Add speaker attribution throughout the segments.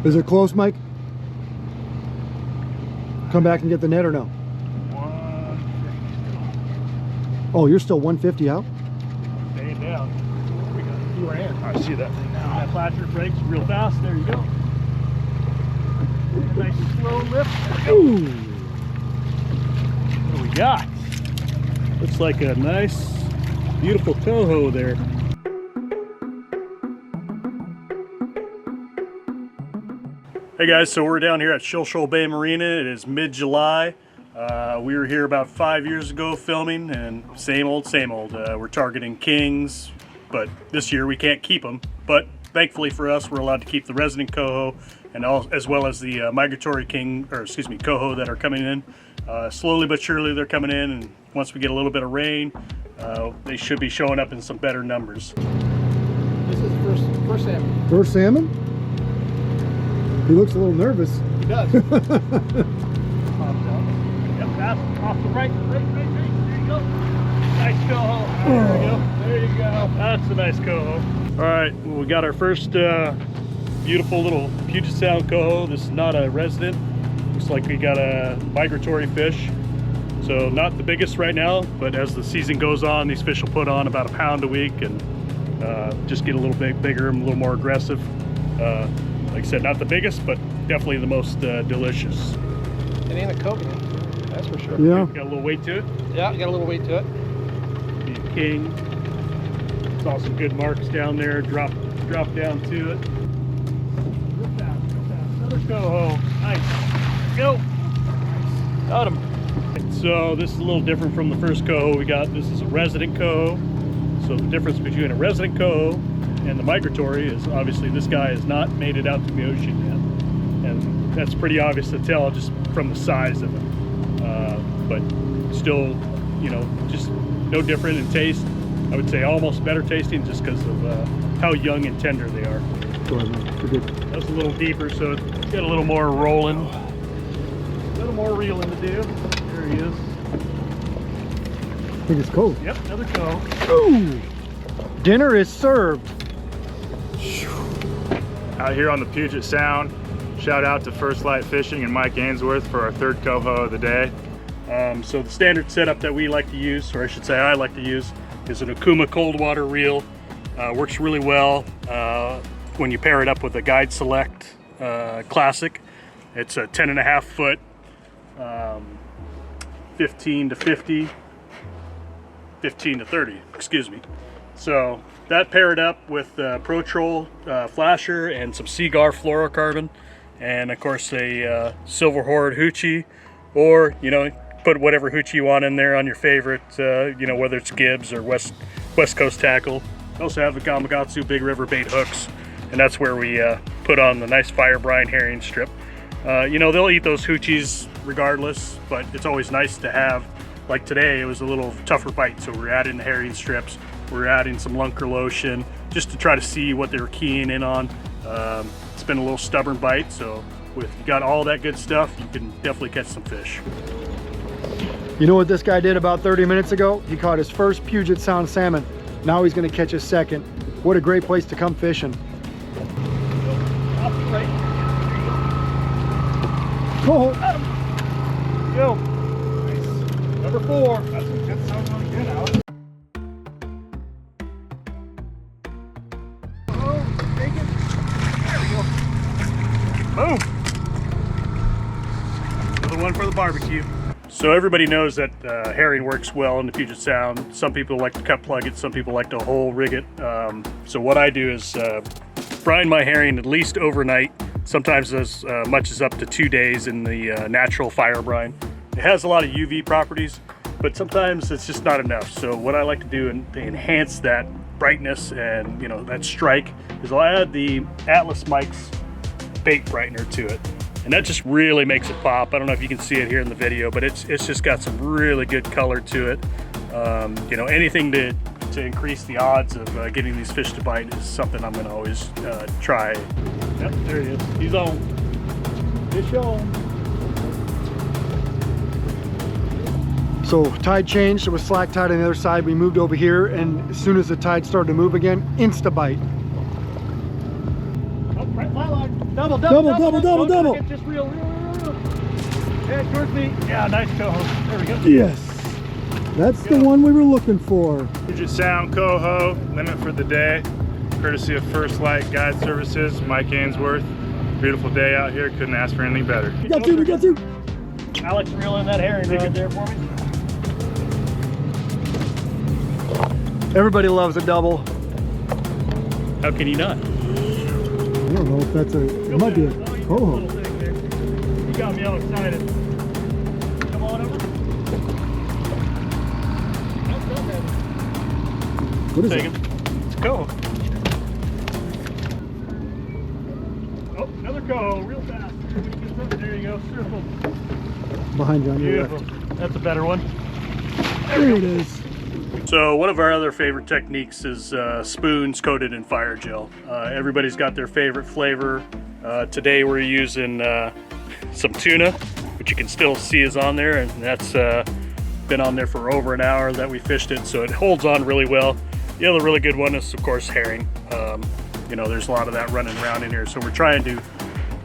Speaker 1: Is it close, Mike? Come back and get the net or no?
Speaker 2: 150 still.
Speaker 1: Oh, you're still 150 out?
Speaker 2: Staying down. We got a few in. I see that thing now. That flasher breaks real fast. There you go. Nice slow lift. There we go. What do we got? Looks like a nice, beautiful coho there. Hey guys, so we're down here at Shoal Bay Marina. It is mid-July. We were here about 5 years ago filming, and same old, same old. We're targeting kings, but this year we can't keep them. But thankfully for us, we're allowed to keep the resident coho, and as well as the migratory coho that are coming in. Slowly but surely they're coming in, and once we get a little bit of rain, they should be showing up in some better numbers.
Speaker 3: This is first salmon.
Speaker 1: First salmon? He looks a little nervous.
Speaker 3: He does.
Speaker 2: Yep, that's off the right. There you go. Nice coho. There you go. There you go. That's a nice coho. All right, well, we got our first beautiful little Puget Sound coho. This is not a resident. Looks like we got a migratory fish. So not the biggest right now, but as the season goes on, these fish will put on about a pound a week and just get a little bit bigger and a little more aggressive. Like I said, not the biggest, but definitely the most delicious.
Speaker 3: It ain't a Kobe, that's for sure.
Speaker 1: Yeah.
Speaker 2: Got a little weight to it.
Speaker 3: Yeah, got a little weight to it.
Speaker 2: Be a king. Saw some good marks down there. Drop down to it. Real fast. Another coho. Nice. Go. Got him. So this is a little different from the first coho we got. This is a resident coho. So the difference between a resident coho and the migratory is obviously this guy has not made it out to the ocean yet, and that's pretty obvious to tell just from the size of him. But still, you know, just no different in taste. I would say almost better tasting just because of how young and tender they are.
Speaker 1: Go ahead, man. You're good.
Speaker 2: That's a little deeper, so it's got a little more rolling, a little more reeling to do. There he is.
Speaker 1: I think it's cold.
Speaker 2: Yep, another coho.
Speaker 1: Ooh! Dinner is served.
Speaker 4: Out here on the Puget Sound. Shout out to First Light Fishing and Mike Ainsworth for our third coho of the day.
Speaker 2: So the standard setup that we like to use, or I should say I like to use, is an Okuma cold water reel. Works really well when you pair it up with a Guide Select Classic. It's a 10.5 foot, 15 to 50, 15 to 30, excuse me. So that paired up with Pro Troll flasher and some Seagar fluorocarbon, and of course a Silver Horde hoochie, or you know, put whatever hoochie you want in there on your favorite, you know, whether it's Gibbs or West Coast tackle. We also have the Gamakatsu Big River bait hooks, and that's where we put on the nice fire brine herring strip. You know, they'll eat those hoochies regardless, but it's always nice to have, like today it was a little tougher bite, so we're adding the herring strips, we're adding some lunker lotion just to try to see what they were keying in on. It's been a little stubborn bite, so with you got all that good stuff, you can definitely catch some fish.
Speaker 1: You know what this guy did about 30 minutes ago? He caught his first Puget Sound salmon. Now he's going to catch his second. What a great place to come fishing. Coho.
Speaker 2: Go. Nice. Number 4. That sounds really good, Alex. Oh, take it. There we go. Boom. Another one for the barbecue. So everybody knows that herring works well in the Puget Sound. Some people like to cut plug it, some people like to whole rig it. So what I do is brine my herring at least overnight, sometimes as much as up to 2 days in the natural fire brine. It has a lot of UV properties, but sometimes it's just not enough. So what I like to do to enhance that brightness and, you know, that strike is I'll add the Atlas Mike's bait brightener to it. And that just really makes it pop. I don't know if you can see it here in the video, but it's just got some really good color to it. You know, anything to increase the odds of getting these fish to bite is something I'm gonna always try. Yep, there he is. He's on. Fish on.
Speaker 1: So tide changed. It was slack tide on the other side. We moved over here, and as soon as the tide started to move again, insta bite.
Speaker 2: Oh, right. flat line.
Speaker 1: Double, double.
Speaker 2: Get just real. Head towards me. Yeah, nice Coho. There we go.
Speaker 1: Yes. That's the one we were looking for.
Speaker 4: Puget Sound Coho, limit for the day. Courtesy of First Light Guide Services, Mike Ainsworth. Beautiful day out here, couldn't ask for anything better.
Speaker 1: We got two.
Speaker 2: Alex, reel in that herring right there for me.
Speaker 1: Everybody loves a double.
Speaker 2: How can you not?
Speaker 1: I don't know if that's it might be a Coho.
Speaker 2: You got me all excited. Come on over.
Speaker 1: What is
Speaker 2: Take
Speaker 1: it?
Speaker 2: it. It's a Coho. Oh, another Coho, real fast. There you go, circle.
Speaker 1: Behind you on your
Speaker 2: Beautiful.
Speaker 1: left.
Speaker 2: That's a better one.
Speaker 1: There it is.
Speaker 2: So one of our other favorite techniques is spoons coated in fire gel. Everybody's got their favorite flavor. Today we're using some tuna, which you can still see is on there, and that's been on there for over an hour that we fished it, so it holds on really well. The other really good one is, of course, herring. You know, there's a lot of that running around in here, so we're trying to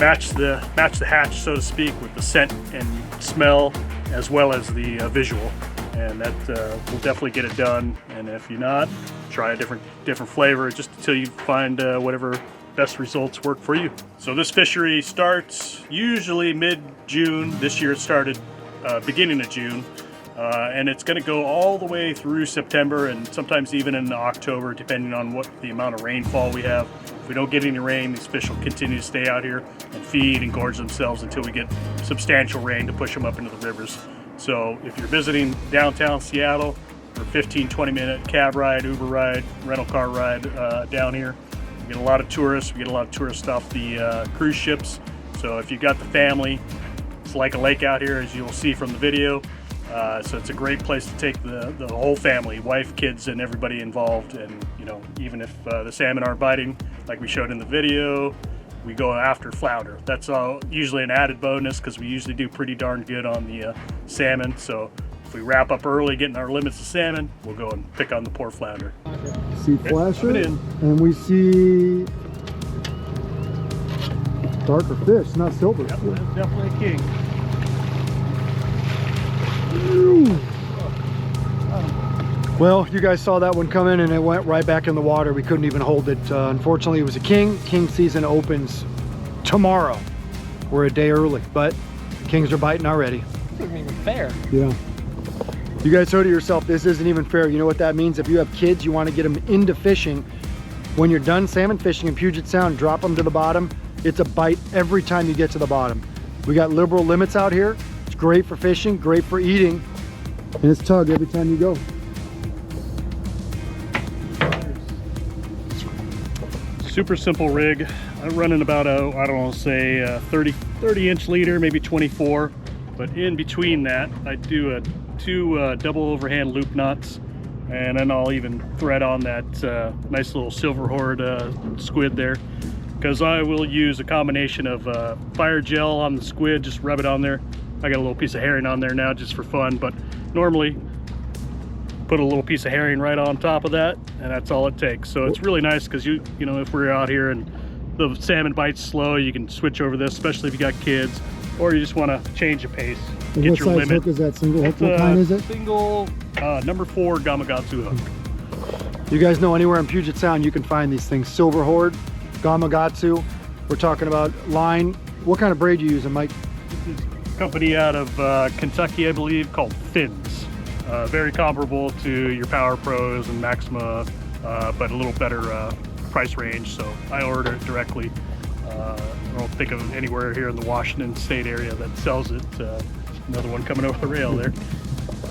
Speaker 2: match the hatch, so to speak, with the scent and smell as well as the visual. And that will definitely get it done. And if you're not, try a different flavor just until you find whatever best results work for you. So this fishery starts usually mid-June. This year it started beginning of June. And it's going to go all the way through September and sometimes even in October, depending on what the amount of rainfall we have. If we don't get any rain, these fish will continue to stay out here and feed and gorge themselves until we get substantial rain to push them up into the rivers. So if you're visiting downtown Seattle for a 15-20 minute cab ride, Uber ride, rental car ride down here, we get a lot of tourists. We get a lot of tourists off the cruise ships. So if you've got the family, it's like a lake out here, as you'll see from the video. So it's a great place to take the whole family, wife, kids, and everybody involved. And you know, even if the salmon aren't biting, like we showed in the video, we go after flounder. That's usually an added bonus because we usually do pretty darn good on the salmon. So if we wrap up early getting our limits of salmon, we'll go and pick on the poor flounder.
Speaker 1: See flasher,
Speaker 2: Up and in.
Speaker 1: and we see darker fish, not silver.
Speaker 2: Yep, that's definitely a king.
Speaker 1: Well, you guys saw that one come in and it went right back in the water. We couldn't even hold it. Unfortunately, it was a king. King season opens tomorrow. We're a day early, but the kings are biting already.
Speaker 3: This isn't even fair.
Speaker 1: Yeah. You guys heard it yourself. This isn't even fair. You know what that means? If you have kids, you want to get them into fishing. When you're done salmon fishing in Puget Sound, drop them to the bottom. It's a bite every time you get to the bottom. We got liberal limits out here. It's great for fishing, great for eating, and it's tug every time you go.
Speaker 2: Super simple rig. I'm running about a, I don't know, say 30 inch leader, maybe 24. But in between that, I do two double overhand loop knots, and then I'll even thread on that nice little silver horde squid there, because I will use a combination of fire gel on the squid, just rub it on there. I got a little piece of herring on there now just for fun, but normally put a little piece of herring right on top of that, and that's all it takes. So it's really nice because you know, if we're out here and the salmon bites slow, you can switch over this, especially if you got kids, or you just want to change the pace.
Speaker 1: And
Speaker 2: Get
Speaker 1: what
Speaker 2: your
Speaker 1: size
Speaker 2: limit.
Speaker 1: hook is that? Single hook? What kind is it?
Speaker 2: Single number 4 Gamakatsu hook.
Speaker 1: You guys know anywhere in Puget Sound you can find these things. Silver horde, Gamakatsu. We're talking about line. What kind of braid you using, Mike?
Speaker 2: This is a company out of Kentucky, I believe, called Fins. Very comparable to your Power Pros and Maxima, but a little better price range. So I order it directly. I don't think of anywhere here in the Washington State area that sells it. Another one coming over the rail there.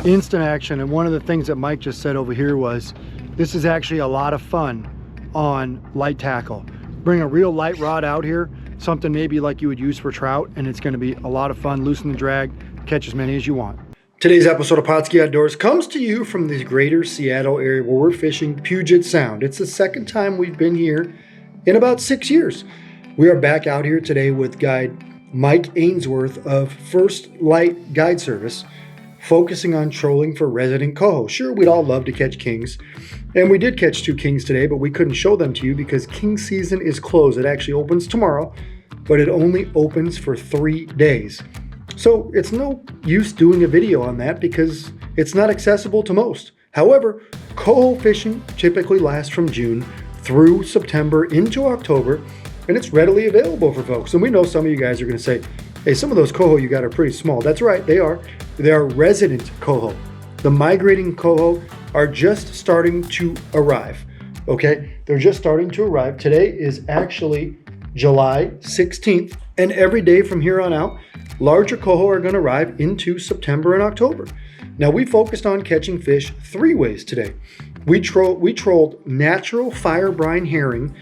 Speaker 1: Instant action. And one of the things that Mike just said over here was, this is actually a lot of fun on light tackle. Bring a real light rod out here, something maybe like you would use for trout, and it's going to be a lot of fun. Loosen the drag, catch as many as you want. Today's episode of Pautzke Outdoors comes to you from the greater Seattle area where we're fishing Puget Sound. It's the second time we've been here in about 6 years. We are back out here today with guide Mike Ainsworth of First Light Guide Service focusing on trolling for resident coho. Sure, we'd all love to catch kings, and we did catch 2 kings today, but we couldn't show them to you because king season is closed. It actually opens tomorrow, but it only opens for 3 days. So it's no use doing a video on that because it's not accessible to most. However, coho fishing typically lasts from June through September into October, and it's readily available for folks. And we know some of you guys are going to say, hey, some of those coho you got are pretty small. That's right, they are. They are resident coho. The migrating coho are just starting to arrive, okay? They're just starting to arrive. Today is actually July 16th, and every day from here on out, larger coho are going to arrive into September and October. Now, we focused on catching fish 3 ways today. We trolled natural fire brine herring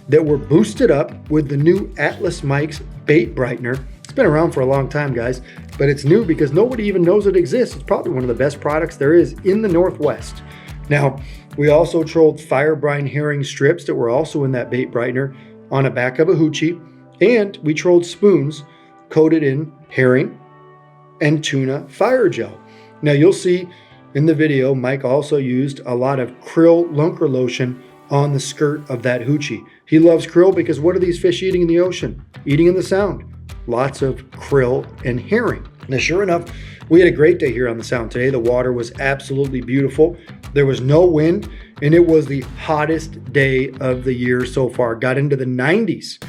Speaker 1: that were boosted up with the new Atlas Mike's bait brightener. It's been around for a long time, guys, but it's new because nobody even knows it exists. It's probably one of the best products there is in the Northwest. Now, we also trolled fire brine herring strips that were also in that bait brightener on the back of a hoochie, and we trolled spoons coated in herring and tuna fire gel. Now, you'll see in the video, Mike also used a lot of krill lunker lotion on the skirt of that hoochie. He loves krill because what are these fish eating in the ocean? Eating in the Sound. Lots of krill and herring. Now, sure enough, we had a great day here on the Sound today. The water was absolutely beautiful. There was no wind, and it was the hottest day of the year so far. Got into the 90s.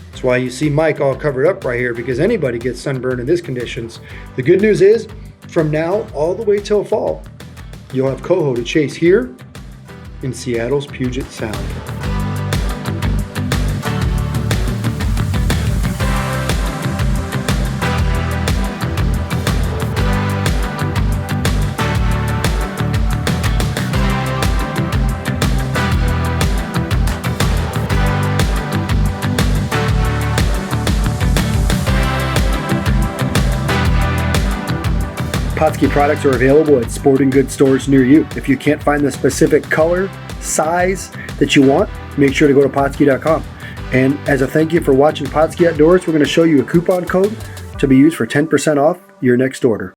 Speaker 1: That's why you see Mike all covered up right here, because anybody gets sunburned in these conditions. The good news is, from now all the way till fall, you'll have coho to chase here in Seattle's Puget Sound. Pautzke products are available at sporting goods stores near you. If you can't find the specific color, size that you want, make sure to go to Pautzke.com. And as a thank you for watching Pautzke Outdoors, we're going to show you a coupon code to be used for 10% off your next order.